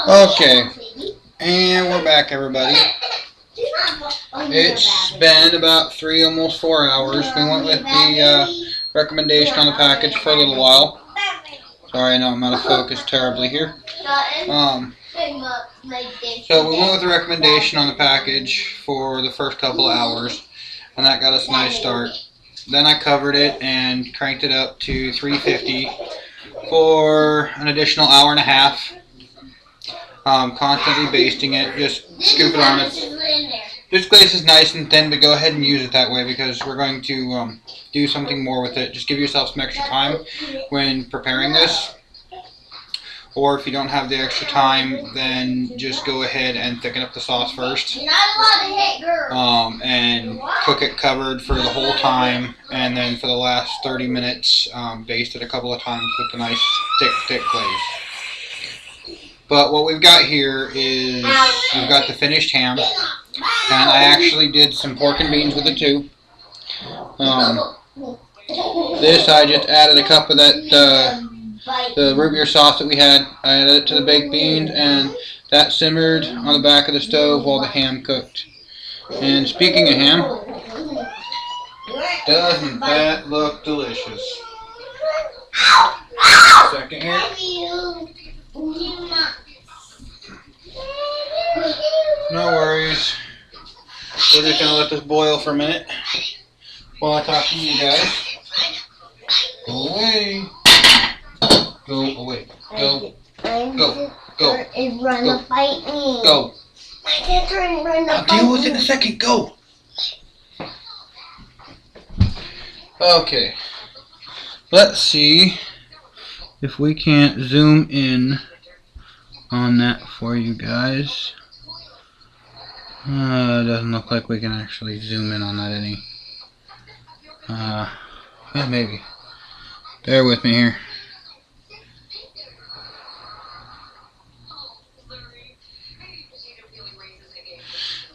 Okay, and we're back, everybody. It's been about 3, almost 4 hours. We went with the recommendation on the package for a little while. Sorry, I know I'm out of focus terribly here. So we went with the recommendation on the package for the first couple of hours, and that got us a nice start. Then I covered it and cranked it up to 350 for an additional hour and a half. Constantly basting it, just scoop it on it. This glaze is nice and thin, but go ahead and use it that way because we're going to do something more with it. Just give yourself some extra time when preparing this. Or if you don't have the extra time, then just go ahead and thicken up the sauce first. And cook it covered for the whole time. And then for the last 30 minutes, baste it a couple of times with the nice thick glaze. But what we've got here is we've got the finished ham. And I actually did some pork and beans with it too. This I just added a cup of that the root beer sauce that we had. I added it to the baked beans, and that simmered on the back of the stove while the ham cooked. And speaking of ham, doesn't that look delicious? Second here. No worries. We're just going to let this boil for a minute while I talk to you guys. Go away. Go away. Go. Go. Go. Is gonna fight me. Go. My sister is gonna I'll deal with it in a second. Go. Okay. Let's see if we can't zoom in on that for you guys. It doesn't look like we can actually zoom in on that any. Yeah, maybe. Bear with me here.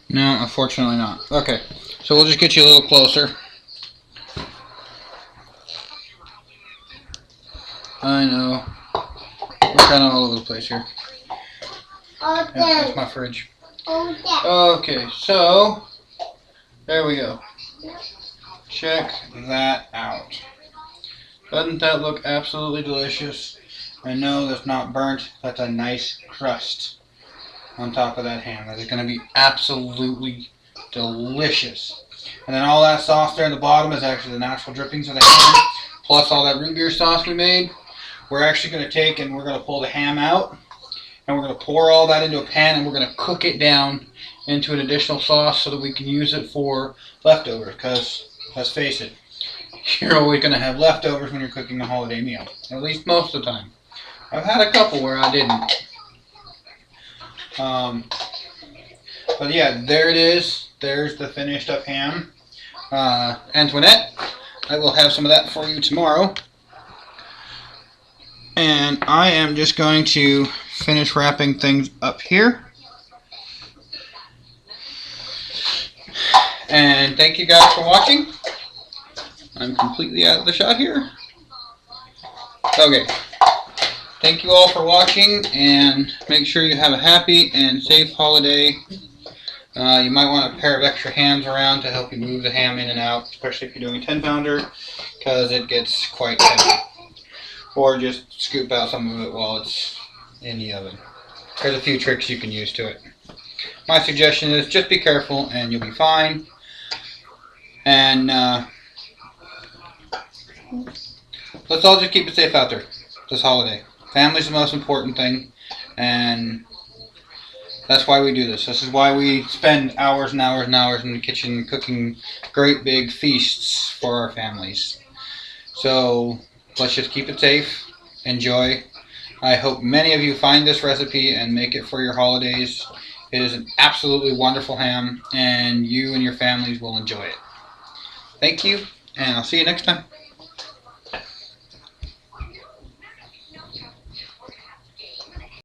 No, unfortunately not. Okay, so we'll just get you a little closer. I know. We're kind of all over the place here. Yeah, that's my fridge. Okay, so there we go. Check that out. Doesn't that look absolutely delicious? I know that's not burnt. That's a nice crust on top of that ham. That is going to be absolutely delicious. And then all that sauce there in the bottom is actually the natural drippings of the ham, plus all that root beer sauce we made. We're actually going to take and we're going to pull the ham out, and we're going to pour all that into a pan, and we're going to cook it down into an additional sauce so that we can use it for leftovers. Because, let's face it, you're always going to have leftovers when you're cooking a holiday meal. At least most of the time. I've had a couple where I didn't. But yeah, there it is. There's the finished up ham. Antoinette, I will have some of that for you tomorrow. And I am just going to finish wrapping things up here. And thank you guys for watching. I'm completely out of the shot here. Okay. Thank you all for watching, and make sure you have a happy and safe holiday. You might want a pair of extra hands around to help you move the ham in and out, especially if you're doing a 10-pounder, because it gets quite heavy. Or just scoop out some of it while it's in the oven. There's a few tricks you can use to it. My suggestion is just be careful and you'll be fine. And let's all just keep it safe out there this holiday. Family's the most important thing, and that's why we do this. This is why we spend hours and hours and hours in the kitchen cooking great big feasts for our families. So let's just keep it safe. Enjoy. I hope many of you find this recipe and make it for your holidays. It is an absolutely wonderful ham, and you and your families will enjoy it. Thank you, and I'll see you next time.